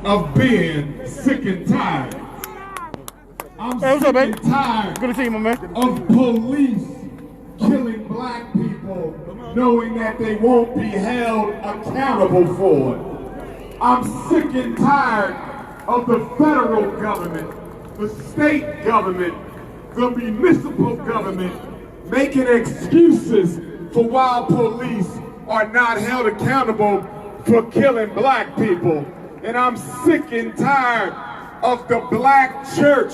of being sick and tired. I'm sick and tired Good to see you, my man. of police killing black people knowing that they won't be held accountable for it. I'm sick and tired of the federal government, the state government, the municipal government making excuses for why police are not held accountable for killing black people. And I'm sick and tired of the black church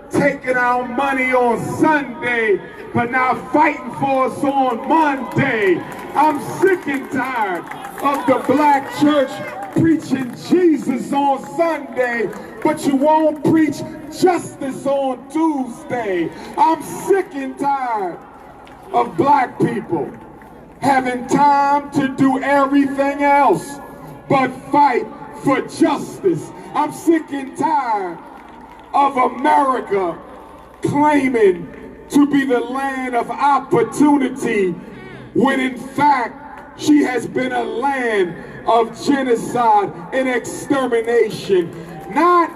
taking our money on Sunday, but now fighting for us on Monday. I'm sick and tired of the black church preaching Jesus on Sunday, but you won't preach justice on Tuesday. I'm sick and tired of black people having time to do everything else but fight for justice. I'm sick and tired of America claiming to be the land of opportunity when in fact she has been a land of genocide and extermination, not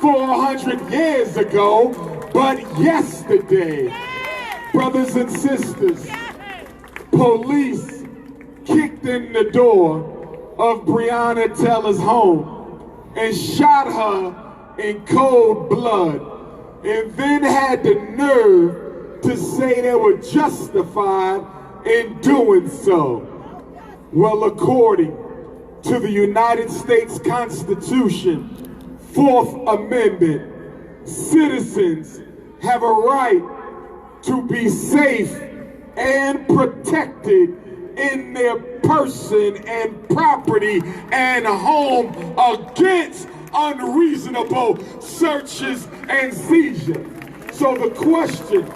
400 years ago, but yesterday. Brothers and sisters, police kicked in the door of Breonna Taylor's home and shot her in cold blood, and then had the nerve to say they were justified in doing so. Well, according to the United States Constitution, 4th Amendment, citizens have a right to be safe and protected in their person and property and home against unreasonable searches and seizures. So the question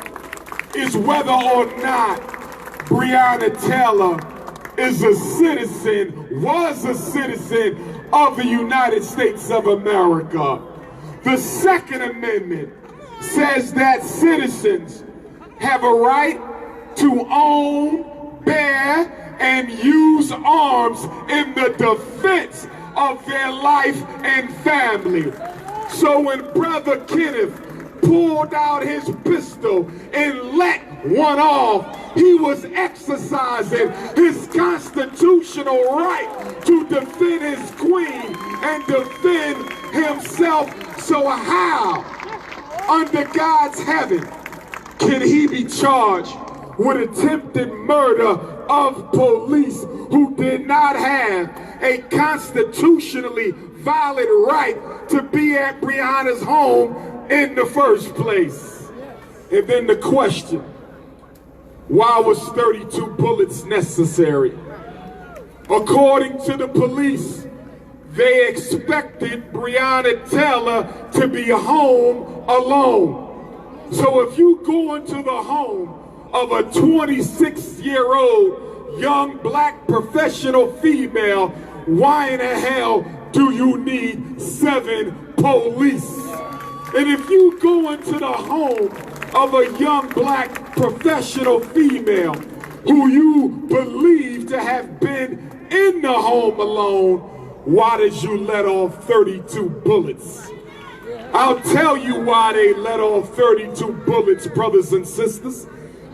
is whether or not Breonna Taylor is a citizen, was a citizen of the United States of America. The Second Amendment says that citizens have a right to own, bear, and use arms in the defense of their life and family. So when Brother Kenneth pulled out his pistol and let one off, he was exercising his constitutional right to defend his queen and defend himself. So how, under God's heaven, can he be charged with attempted murder of police who did not have a constitutionally valid right to be at Breonna's home in the first place? And then the question, why was 32 bullets necessary? According to the police, they expected Breonna Taylor to be home alone. So if you go into the home of a 26-year-old young black professional female, why in the hell do you need 7 police? And if you go into the home of a young black professional female who you believe to have been in the home alone, why did you let off 32 bullets? I'll tell you why they let off 32 bullets, brothers and sisters.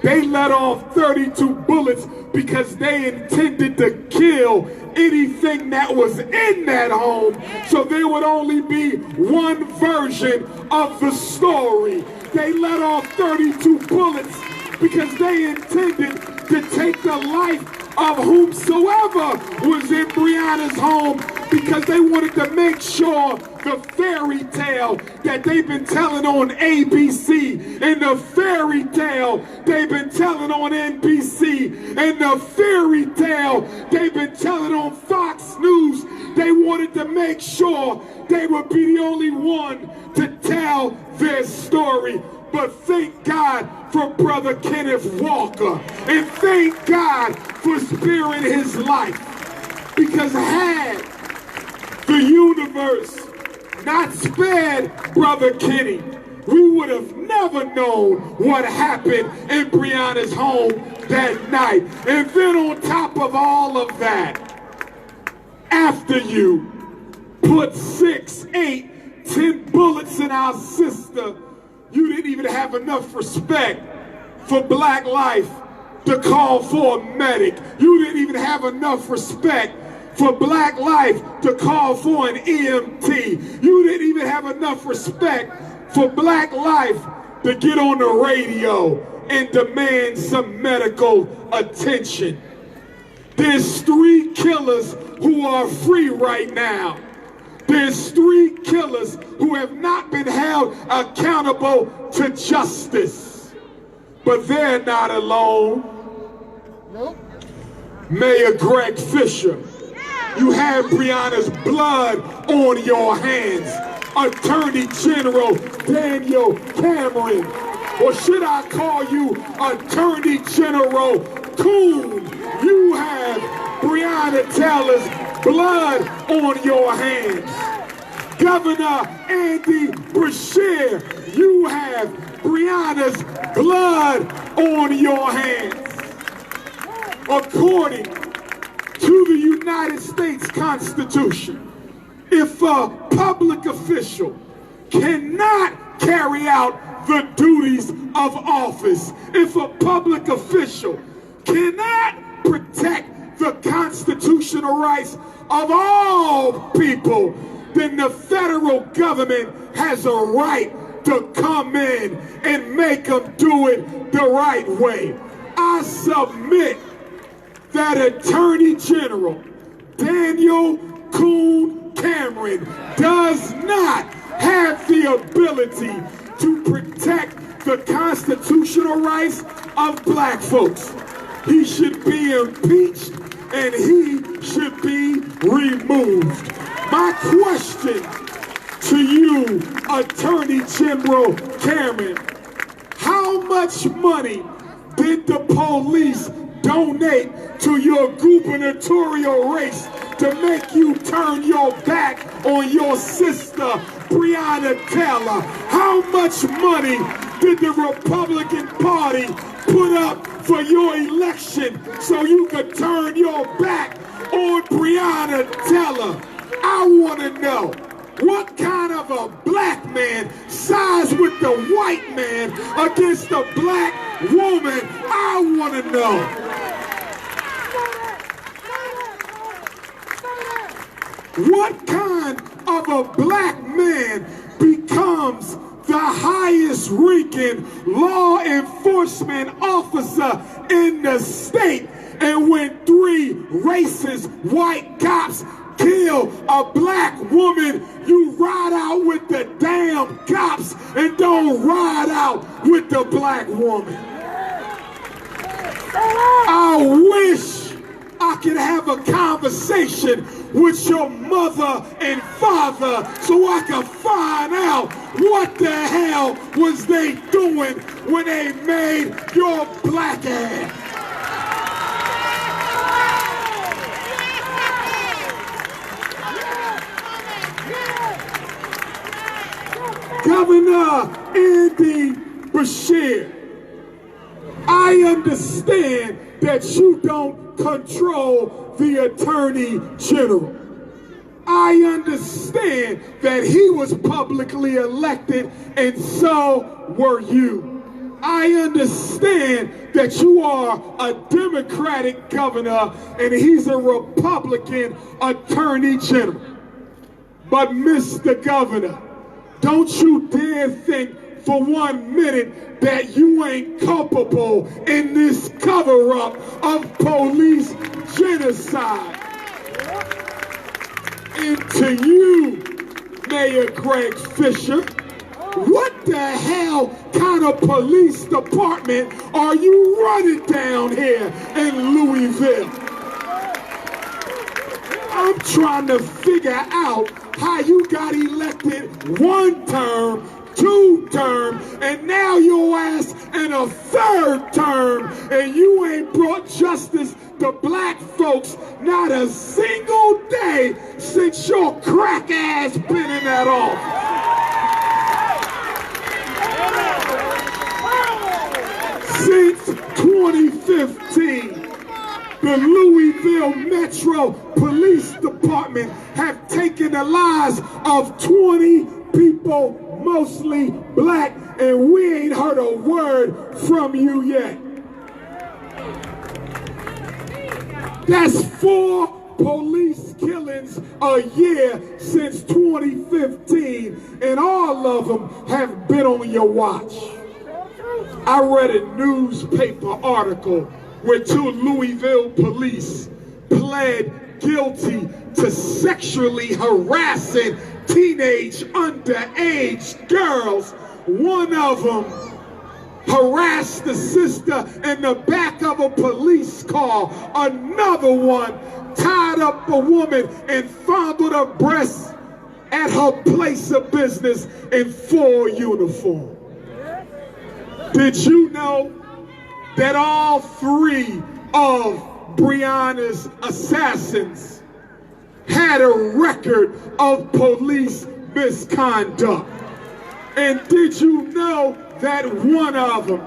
They let off 32 bullets because they intended to kill anything that was in that home, so there would only be one version of the story. They let off 32 bullets because they intended to take the life of whomsoever was in Breonna's home, because they wanted to make sure the fairy tale that they've been telling on ABC, and the fairy tale they've been telling on NBC, and the fairy tale they've been telling on Fox News, they wanted to make sure they would be the only one to tell their story. But thank God for Brother Kenneth Walker, and thank God for sparing his life, because had the universe not spared Brother Kenny, we would have never known what happened in Breonna's home that night. And then on top of all of that, after you put 6, 8, 10 bullets in our sister, you didn't even have enough respect for black life to call for a medic. You didn't even have enough respect for black life to call for an EMT. You didn't even have enough respect for black life to get on the radio and demand some medical attention. There's 3 killers who are free right now. There's 3 killers who have not been held accountable to justice. But they're not alone. Nope. Mayor Greg Fisher, you have Breonna's blood on your hands. Attorney General Daniel Cameron, or should I call you Attorney General Coon, you have Breonna Taylor's blood on your hands. Governor Andy Beshear, you have Breonna's blood on your hands. According to the United States Constitution, if a public official cannot carry out the duties of office, if a public official cannot protect the constitutional rights of all people, then the federal government has a right to come in and make them do it the right way. I submit that Attorney General Daniel Coon Cameron does not have the ability to protect the constitutional rights of black folks. He should be impeached and he should be removed. My question to you, Attorney General Cameron, how much money did the police donate to your gubernatorial race to make you turn your back on your sister, Breonna Taylor? How much money did the Republican Party put up for your election so you could turn your back on Breonna Taylor? I want to know, what kind of a black man sides with the white man against a black woman? I want to know. What kind of a black man becomes the highest ranking law enforcement officer in the state, and when 3 racist white cops kill a black woman, you ride out with the damn cops and don't ride out with the black woman? I wish I could have a conversation with your mother and father so I could find out what the hell was they doing when they made your black ass. Governor Andy Beshear, I understand that you don't control the Attorney General. I understand that he was publicly elected and so were you. I understand that you are a Democratic governor and he's a Republican Attorney General. But Mr. Governor, don't you dare think for 1 minute that you ain't culpable in this cover-up of police genocide. And to you, Mayor Greg Fisher, what the hell kind of police department are you running down here in Louisville? I'm trying to figure out how you got elected 1 term, 2 term, and now your ass in a 3rd term, and you ain't brought justice to black folks not a single day since your crack ass been in that office. Since 2015, The Louisville Metro Police Department have taken the lives of 20 people, mostly black, and we ain't heard a word from you yet. That's 4 police killings a year since 2015, and all of them have been on your watch. I read a newspaper article where 2 Louisville police pled guilty to sexually harassing teenage underage girls. One of them harassed the sister in the back of a police car. Another one tied up a woman and fondled her breasts at her place of business in full uniform. Did you know that all 3 of Breonna's assassins had a record of police misconduct? And did you know that one of them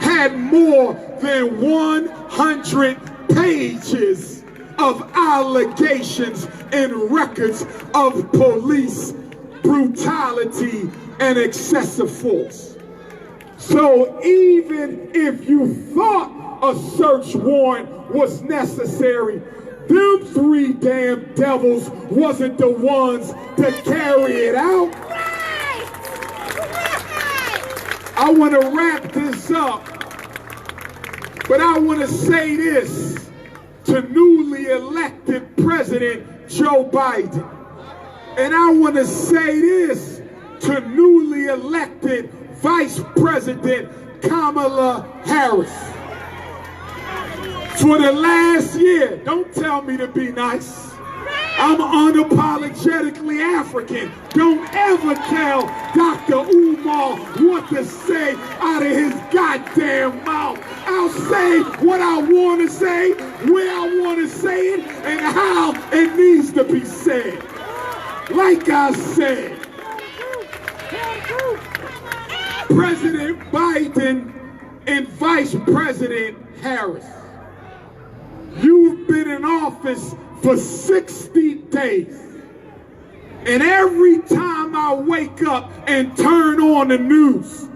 had more than 100 pages of allegations and records of police brutality and excessive force? So even if you thought a search warrant was necessary, them 3 damn devils wasn't the ones to carry it out. I want to wrap this up, but I want to say this to newly elected President Joe Biden. And I want to say this to newly elected Vice President Kamala Harris. For the last year, don't tell me to be nice. I'm unapologetically African. Don't ever tell Dr. Umar what to say out of his goddamn mouth. I'll say what I want to say, where I want to say it, and how it needs to be said. Like I said, President Biden and Vice President Harris, you've been in office for 60 days. And every time I wake up and turn on the news,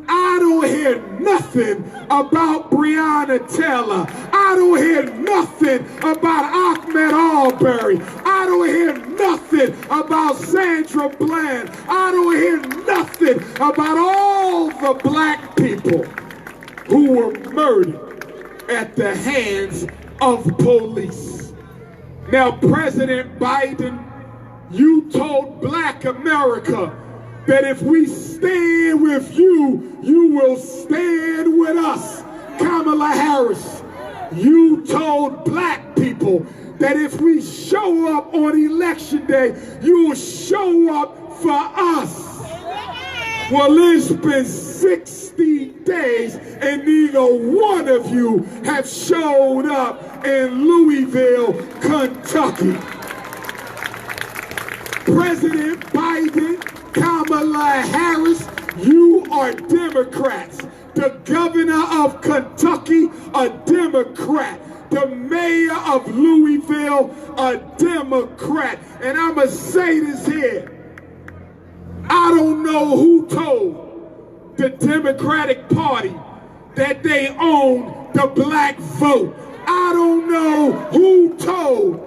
I don't hear nothing about Breonna Taylor. I don't hear nothing about Ahmaud Arbery. I don't hear nothing about Sandra Bland. I don't hear nothing about all the black people who were murdered at the hands of police. Now, President Biden, you told black America that if we stand with you, you will stand with us. Kamala Harris, you told black people that if we show up on election day, you will show up for us. Well, it's been 60 days and neither one of you have showed up in Louisville, Kentucky. President Biden, Kamala Harris, you are Democrats. The governor of Kentucky, a Democrat. The mayor of Louisville, a Democrat. And I'm going to say this here. I don't know who told the Democratic Party that they own the black vote. I don't know who told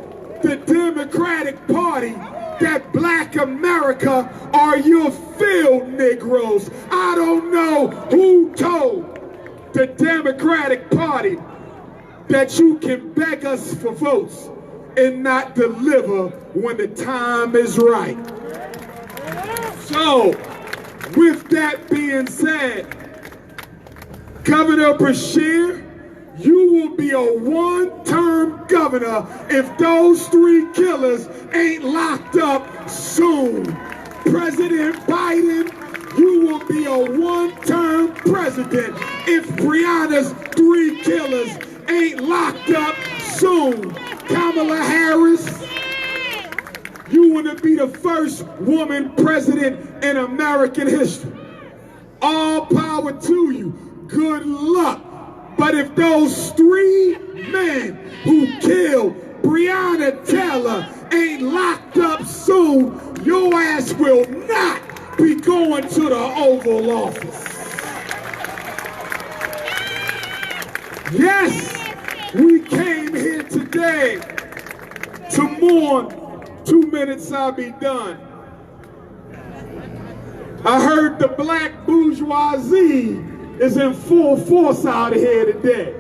the Democratic Party that black America are your field Negroes. I don't know who told the Democratic Party that you can beg us for votes and not deliver when the time is right. So, with that being said, Governor Beshear, you will be a one-term governor if those 3 killers ain't locked up soon. President Biden, you will be a one-term president if Breonna's 3 killers ain't locked up soon. Kamala Harris, you want to be the first woman president in American history. All power to you. Good luck. But if those 3 men who killed Breonna Taylor ain't locked up soon, your ass will not be going to the Oval Office. Yes, we came here today to mourn. 2 minutes, I'll be done. I heard the black bourgeoisie is in full force out here today.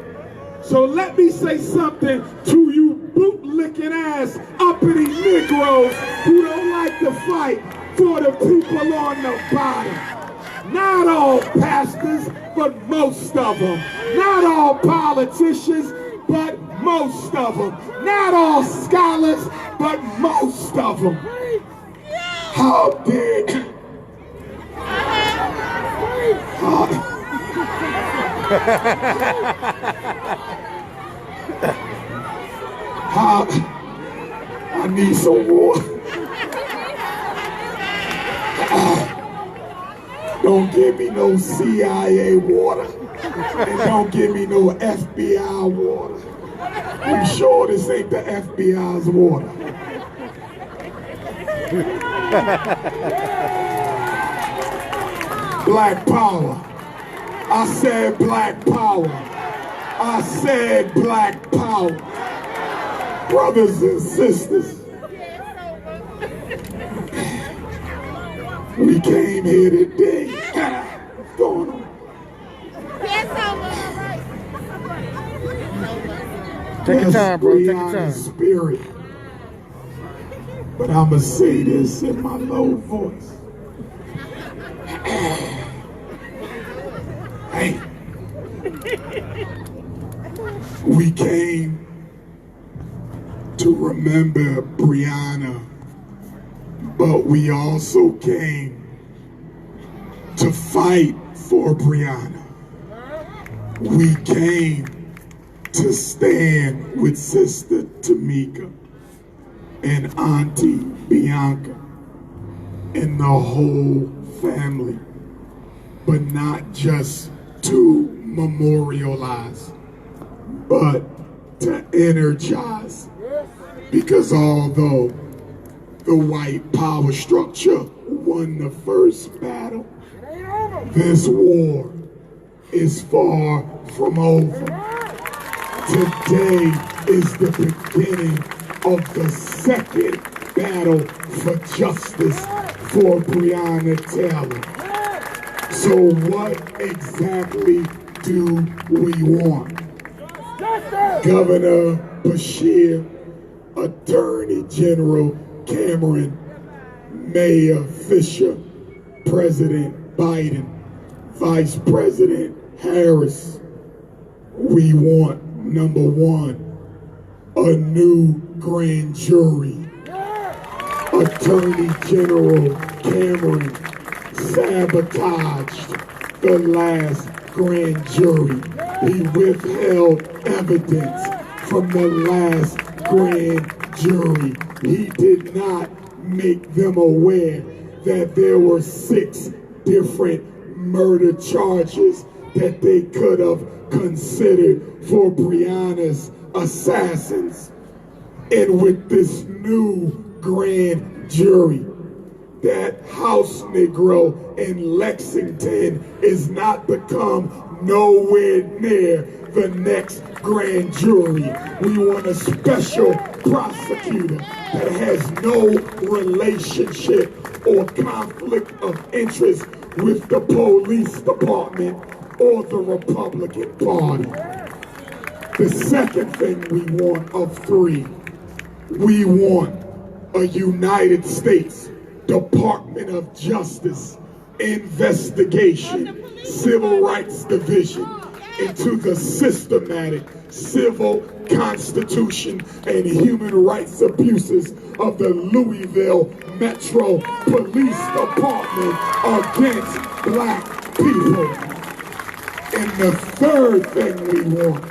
So let me say something to you boot-licking ass uppity Negroes who don't like to fight for the people on the bottom. Not all pastors, but most of them. Not all politicians, but most of them. Not all scholars, but most of them. How dare... I need some water. Don't give me no CIA water, and don't give me no FBI water. I'm sure this ain't the FBI's water. Black power. I said black power. I said black power. Brothers and sisters, we came here today. What's going on? Take your time, bro. Take your time. Spirit. But I'ma say this in my low voice. Hey. We came to remember Breonna, but we also came to fight for Breonna. We came to stand with Sister Tamika and Auntie Bianca and the whole family, but not just to memorialize, but to energize. Because although the white power structure won the first battle, this war is far from over. Today is the beginning of the second battle for justice for Breonna Taylor. So what exactly do we want? Governor Beshear, Attorney General Cameron, Mayor Fisher, President Biden, Vice President Harris. We want, number one, a new grand jury. Attorney General Cameron sabotaged the last grand jury. He withheld evidence from the last grand jury. He did not make them aware that there were 6 different murder charges that they could have considered for Breonna's assassins. And with this new grand jury, that house Negro in Lexington is not become nowhere near the next grand jury. We want a special prosecutor that has no relationship or conflict of interest with the police department or the Republican Party. The second thing we want of 3, we want a United States Department of Justice investigation, Civil Rights Division into the systematic civil, constitution, and human rights abuses of the Louisville Metro Police Department against black people. And the third thing we want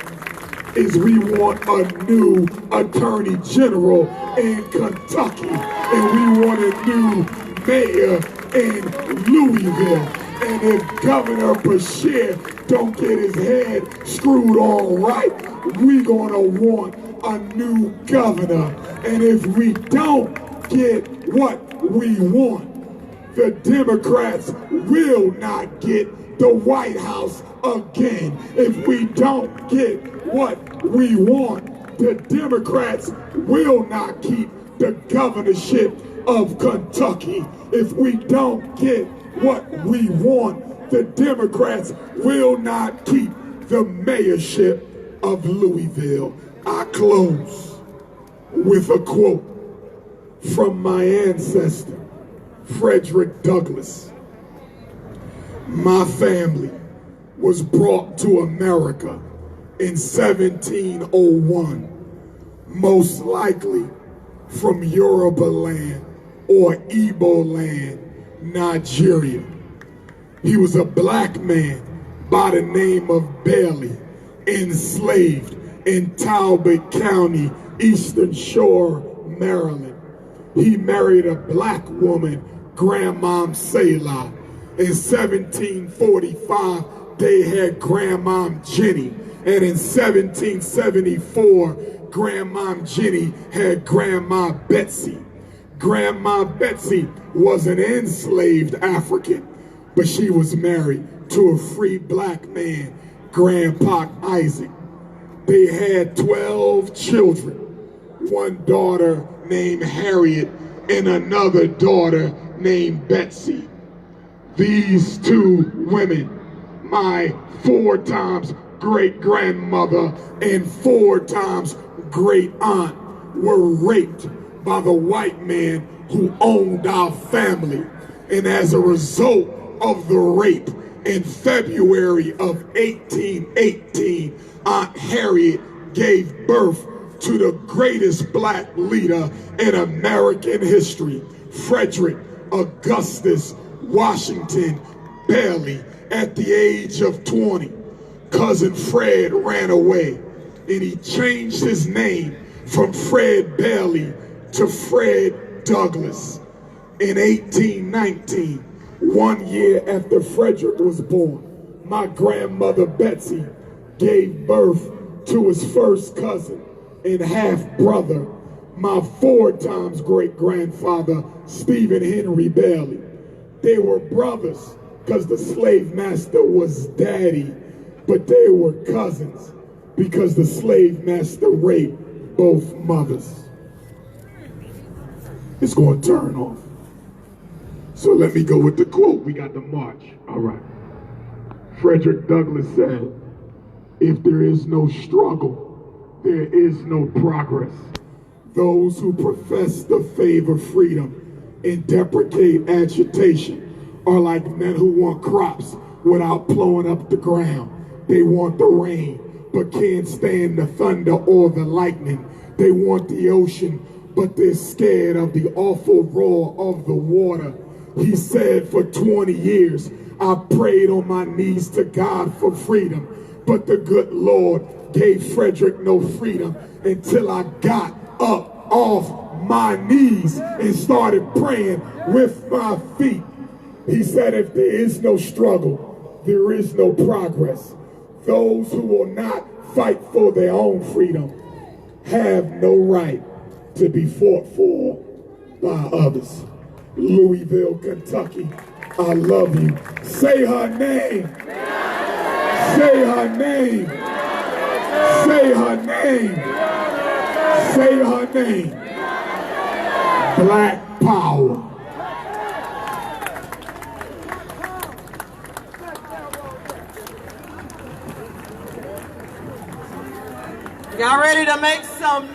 is we want a new Attorney General in Kentucky, and we want a new mayor in Louisville. And if Governor Beshear don't get his head screwed on right, we gonna want a new governor. And if we don't get what we want, the Democrats will not get the White House again. If we don't get what we want, the Democrats will not keep the governorship of Kentucky. If we don't get what we want, the Democrats will not keep the mayorship of Louisville. I close with a quote from my ancestor, Frederick Douglass. My family was brought to America in 1701, most likely from Yoruba land or Igbo land, Nigeria. He was a black man by the name of Bailey, enslaved in Talbot County, Eastern Shore, Maryland. He married a black woman, Grandmom Selah. In 1745, they had Grandmom Jenny. And in 1774, Grandmom Jenny had Grandma Betsy. Grandma Betsy was an enslaved African, but she was married to a free black man, Grandpa Isaac. They had 12 children, one daughter named Harriet and another daughter named Betsy. These two women, my 4 times great-grandmother and 4 times great-aunt, were raped by the white man who owned our family. And as a result of the rape, in February of 1818, Aunt Harriet gave birth to the greatest black leader in American history, Frederick Augustus Washington Bailey. At the age of 20, Cousin Fred ran away, and he changed his name from Fred Bailey to Fred Douglass. In 1819, 1 year after Frederick was born, my grandmother Betsy gave birth to his first cousin and half-brother, my 4 times great-grandfather, Stephen Henry Bailey. They were brothers because the slave master was daddy, but they were cousins because the slave master raped both mothers. It's going to turn off. So let me go with the quote. We got the march. All right. Frederick Douglass said, if there is no struggle, there is no progress. Those who profess to favor freedom and deprecate agitation are like men who want crops without plowing up the ground. They want the rain, but can't stand the thunder or the lightning. They want the ocean, but they're scared of the awful roar of the water. He said, for 20 years, I prayed on my knees to God for freedom, but the good Lord gave Frederick no freedom until I got up off my knees and started praying with my feet. He said, if there is no struggle, there is no progress. Those who will not fight for their own freedom have no right to be fought for by others. Louisville, Kentucky, I love you. Say her name. Say her name. Say her name. Say her name. Black power. Y'all ready to make some